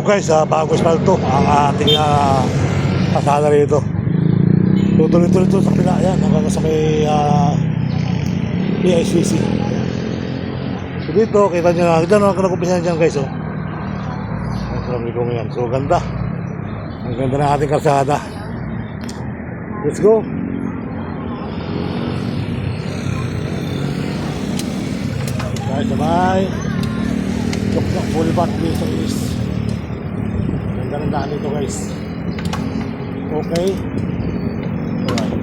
guys, bago espalto ang ating kasada rito. Tutuloy-tuloy ito sa kapila. Yan, hanggang sa may PICC. So dito, kita nyo na, dyan ang nakumpisan dyan guys. Oh. Ang sarami ko ngayon. So ganda. Ang ganda ng ating kalsada. Let's go. Guys, sabay. Chok-chok Boulevard dito sa east. Ganda ng daan dito guys. Okay. Alright.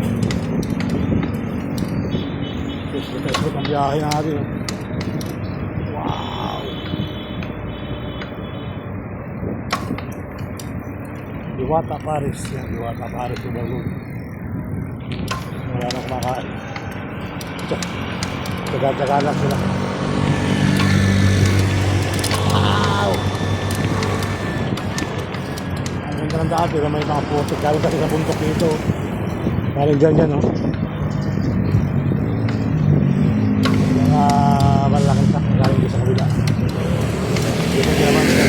Ito ang biyahe natin. Wow. Diwata Paris. Yan, Diwata Paris yung balon. Wala nang kumakain. Taga-taga lang sila. Wow! Ang ganda ng daan, pero may mga putik. Galing kasi sa bundok dito. Galing dyan, no? Mga malaking truck galing dito sa kabila. Dito din naman siya.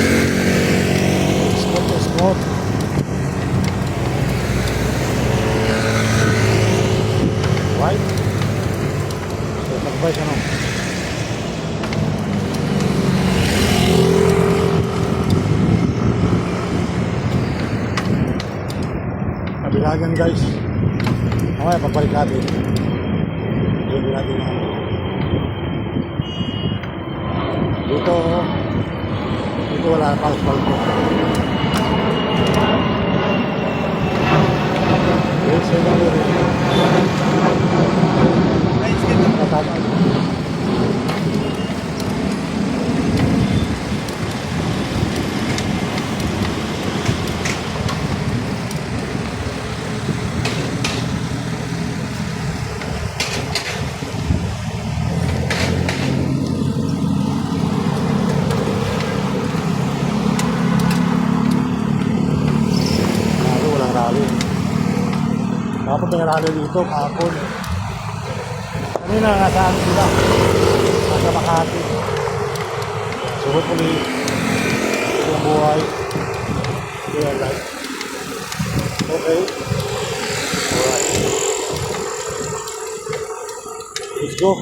Spot. Right? So, nagbay siya, no? Kabilagan guys. Mamaya pagbalik natin. Hindi natin na dito wala pa asfalto. Yes, dapat may rally dito kahapon. Kanina nasa ano sila? Nasa Makati. So hopefully yung buhay real life. Okay. Alright. Let's go.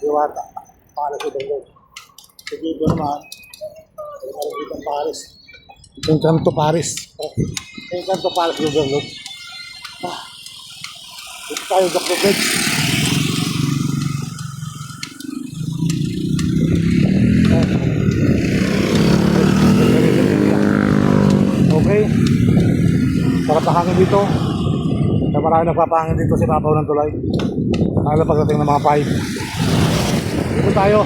Diwata Paris ito guys. Sige ito naman Maragitang Paris. Encanto Paris. Encanto Paris Overlook. Dito tayo Dr. Beds. Okay. Sarap na hangin dito. Kaya marami nagpapahangin dito sa ibabaw ng tulay. Lalo pagdating ng mga 5. Dito tayo.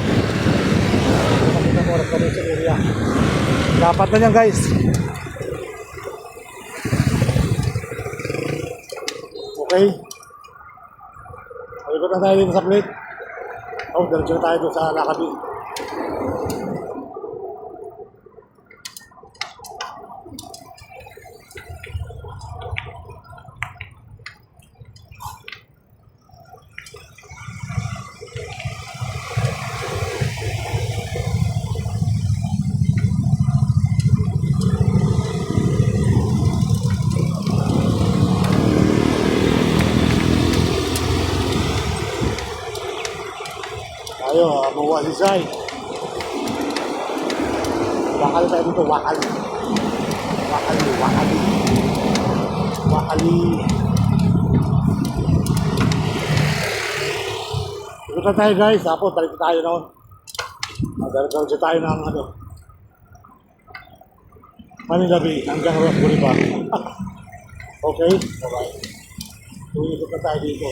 Pakita mo oras kami sa area. Dapat na yan guys. Okay. Ikot na tayo dito sa plate. Diretso na tayo dito sa Lakabi. Tayo, mawalisay. Wakali tayo dito, wakali. Ikot na tayo guys, tapos balik tayo noon. Magdaragal tayo ng Manilabi hanggang Ross Boulevard. Okay? Alright. So, ikot na tayo dito.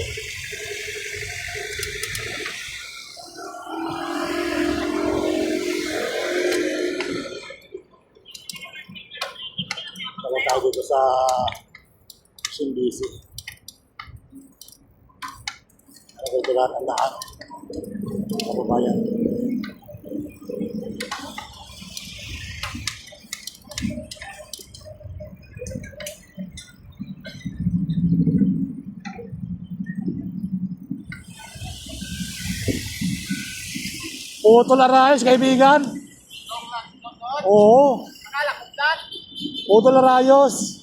sa Simbisi. Ano ito lahat ang daan? Kababayan. Putol Arayos, kaibigan. Oo. Putol Arayos.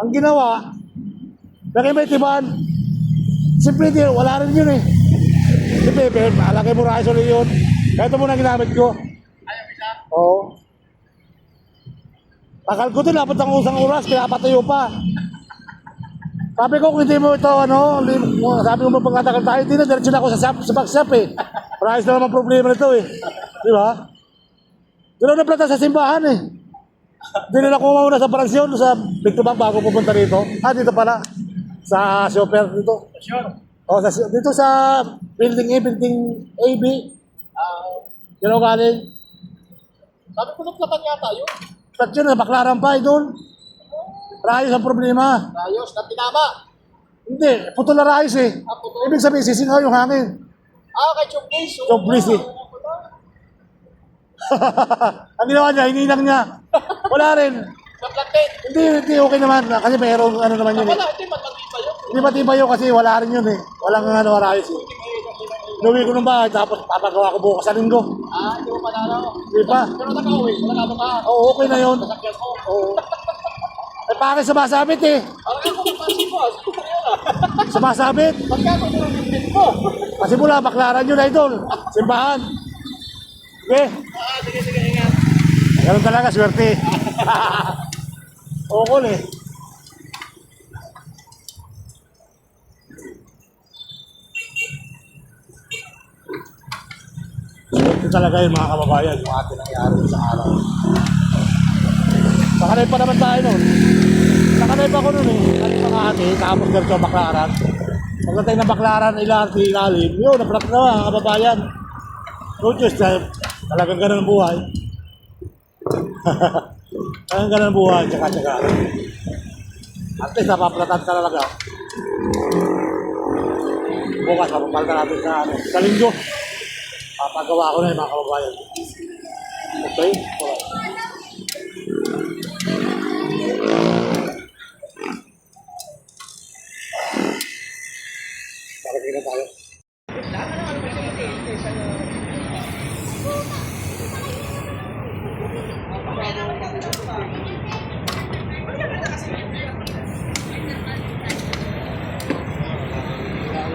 Ang ginawa, lagay may tiban. Siyempre, wala rin yun eh. Siyempre, lagay mo Arayos ulit yun. Kaya ito muna ginamit ko. Oo. Takal ko ito, dapat ang usang oras, kaya patayo pa. Sabi ko, kung hindi mo ito, sabi ko mo pagkatagal tayo, hindi na, diretso na ako sa backshop eh. Price na naman problema nito eh. Di ba? Doon na plata sa simbahan eh. Hindi na ako mauna sa Bransyon, sa Big Tubang bago pupunta dito. Dito pala. Sa shopper dito. Dito sa building A, building AB. Yan ako galing. Sabi ko nagplatan yata yun. Plat yun, baklaran pa eh doon. Rayos ang problema. Rayos na tinama. Hindi, putol na rayos eh. Putol? Ibig sabihin, sisingaw yung hangin. Kay Chok Bliss. Chok Bliss eh. Ang ginawa niya, hininang niya. Wala rin. Naplatin. Hindi okay naman. Kasi mayroong ano naman yun eh. Wala, hindi matibay yun. Hindi matibay yun kasi wala rin yun eh. Walang rayos eh. Inuwi ko ng bahay tapos papagawa ko bukas sa linggo. Hindi mo panalo. Di ba? Pero naka-uwi, wala ka ba? Oo, okay na yun. Nasakyan ko. Oo. Eh bakit sumasabit eh? Ako napansin ko. Sumasabit? Pagkako ito ng bit mo. Kasi mula, baklaran yun idol. Simbahan. Okay? Sige, ingat. Ganun talaga, swerte. Okol eh. Swerte talaga yun mga kababayan, yung ating nangyari sa araw. Nakanay pa naman tayo nun. Nakanay pa ako nun eh. Nakanay pa kahati, tapos ganito baklaran. Pagdating ng baklaran, LRT, ilalim, yun, napalat na mga kababayan. No choice, talagang ganun ang buhay. Talagang ganun ang buhay, tsaka-tsaka. At least, napapalatan ka talaga. Bukas, mapapalatan natin sa linggo. Papagawa ko na yung mga kababayan. Okay? Alright. Paragay na tayo.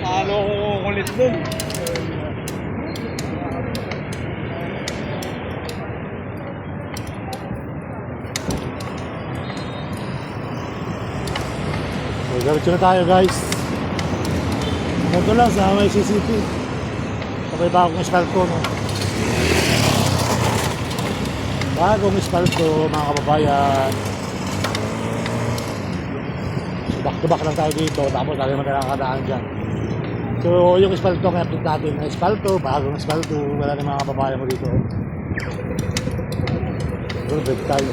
Paano ko kulit dun? Diretso na tayo guys. Ito lang sa may CCP. Sabay bagong espalto no. Bagong espalto mga kababayan. So back to back lang tayo dito. Tapos lagi naman nakakadaan dyan. So yung espalto nga update natin. Espalto, bagong espalto. Wala na mga kababayan mo dito. So break tayo.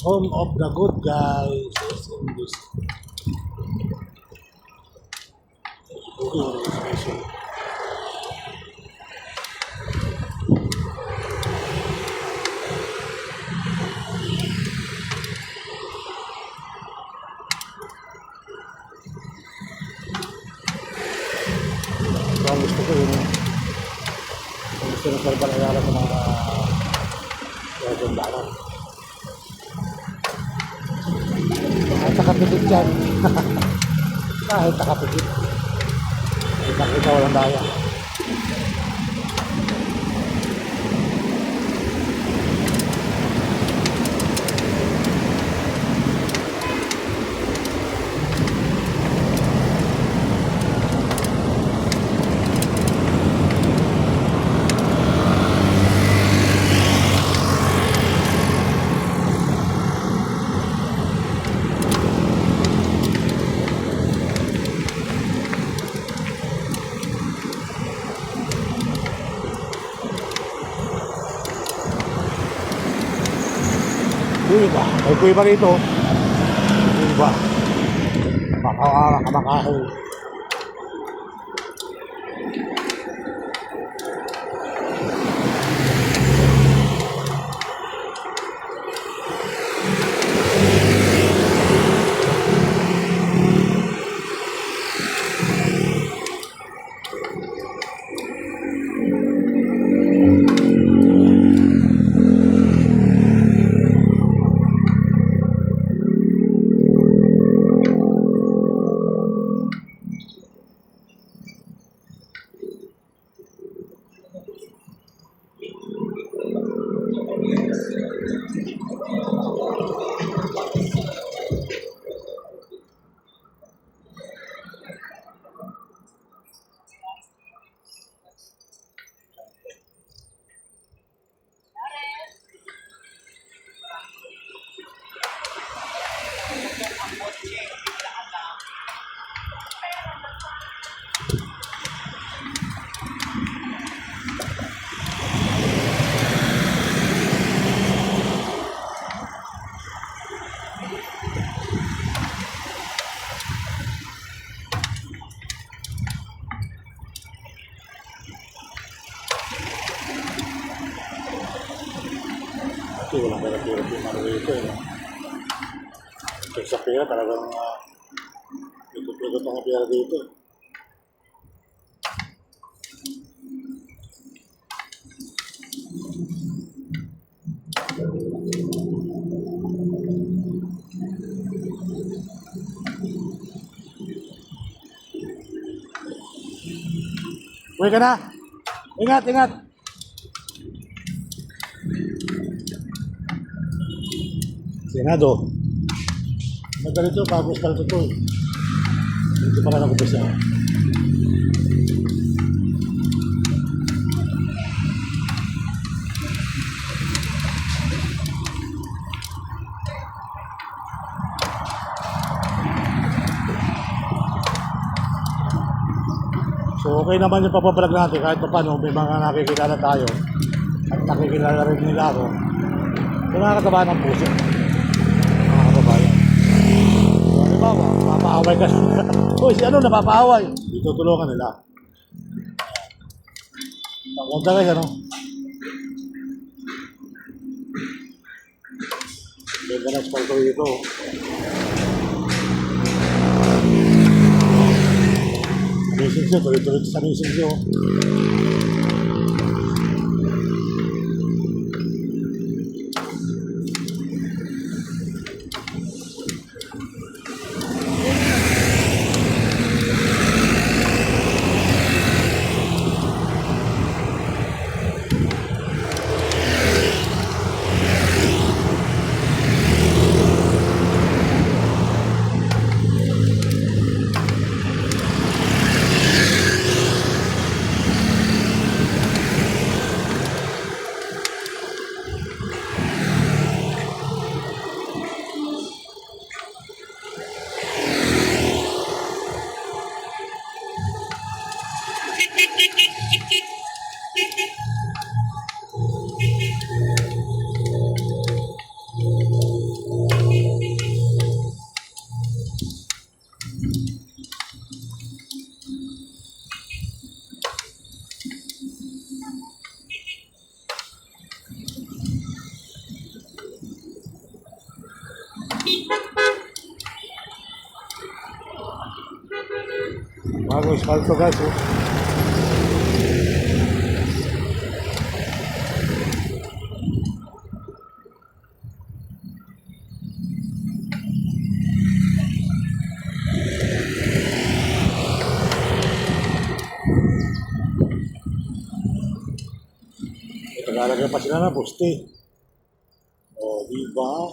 Home of the good guys is in this. Ang gusto ko yun. Ang gusto ng pagpalayaran ng mga gagawin. Kahit nakapikit dyan. Kahit nakapikit. Kahit nakita walang daya. iba. May kuiba rito. Iba. Kamakahoy. Kasi walang pera-pera yung mga rito eh. Kasi sa pera talagang ikot-ikot ang pera dito. Uwi ka na! Ingat, ingat! Senado. Magkalito, bagos kalito to eh. Dito pala nakupisa. So okay naman yung papablog natin kahit pa paano may mga nakikilala tayo at nakikilala rin nila ako. So nakakataba ng puso. Mga kababayan. So halimbawa, napapaaway ka. Uy, si ano napapaaway? Itutulungan nila. Papunta guys, ano? Ganda na sponsor dito. Amazing siya, tuloy-tuloy sa amazing siya. Bago espalto guys, oh. Tagalagay pa sila na poste. O, di ba?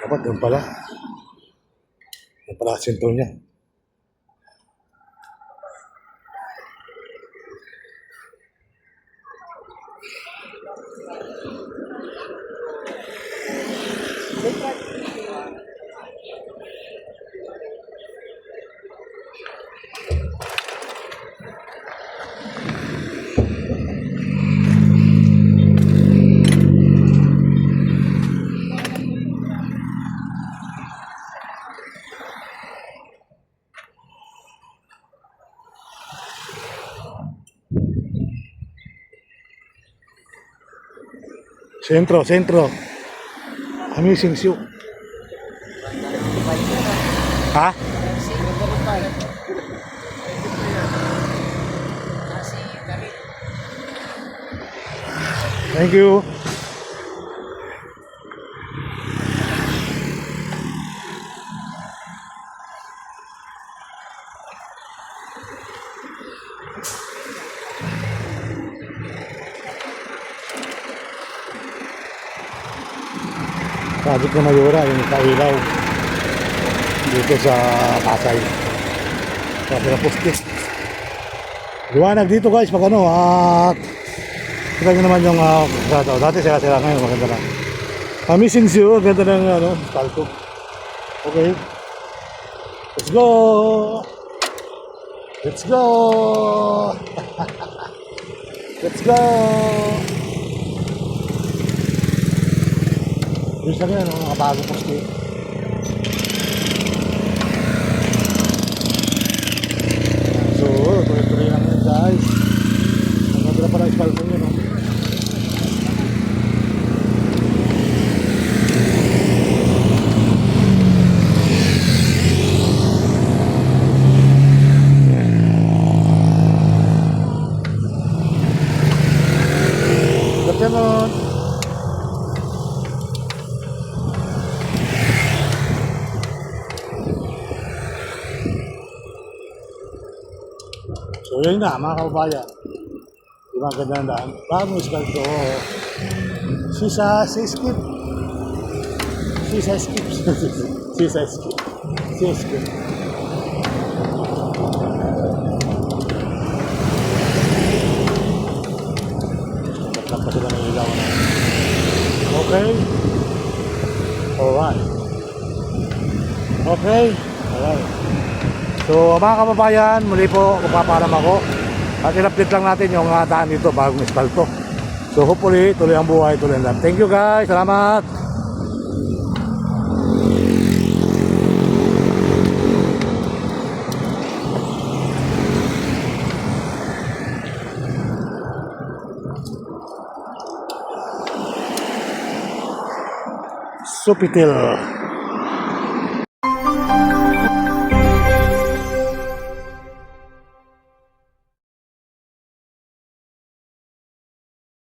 Dapat doon pala. Doon pala sentro niya. Sentro, sentro. Amazing show. Ha? Thank you. Project na Mayura, yung kailaw dito sa Pasay. Sabi na poste. Liwanag dito guys, pag ano, at kita nyo naman yung dati sila ngayon, maganda lang. Amazing show, ganda ng ano, palto. Okay. Let's go! Let's go! Let's go! Bisa nga, mga bagong poste. So, tuloy-tuloy lang yun guys. Ang ganda pala ispalto nyo, no? Ganda nun. So yun na mga kababayan. Di ba ganda ng daan? Bagong ispalto. Sisa skip. Sisa skip. Sisa skip. Sisa skip. Ba't pa sila ng ilaw na? Okay. Alright. Okay. Alright. So mga kababayan, muli po magpapaalam ako at in-update lang natin yung daan dito bagong ispalto. So hopefully tuloy ang buhay, tuloy lang. Thank you guys, salamat. Sopitel.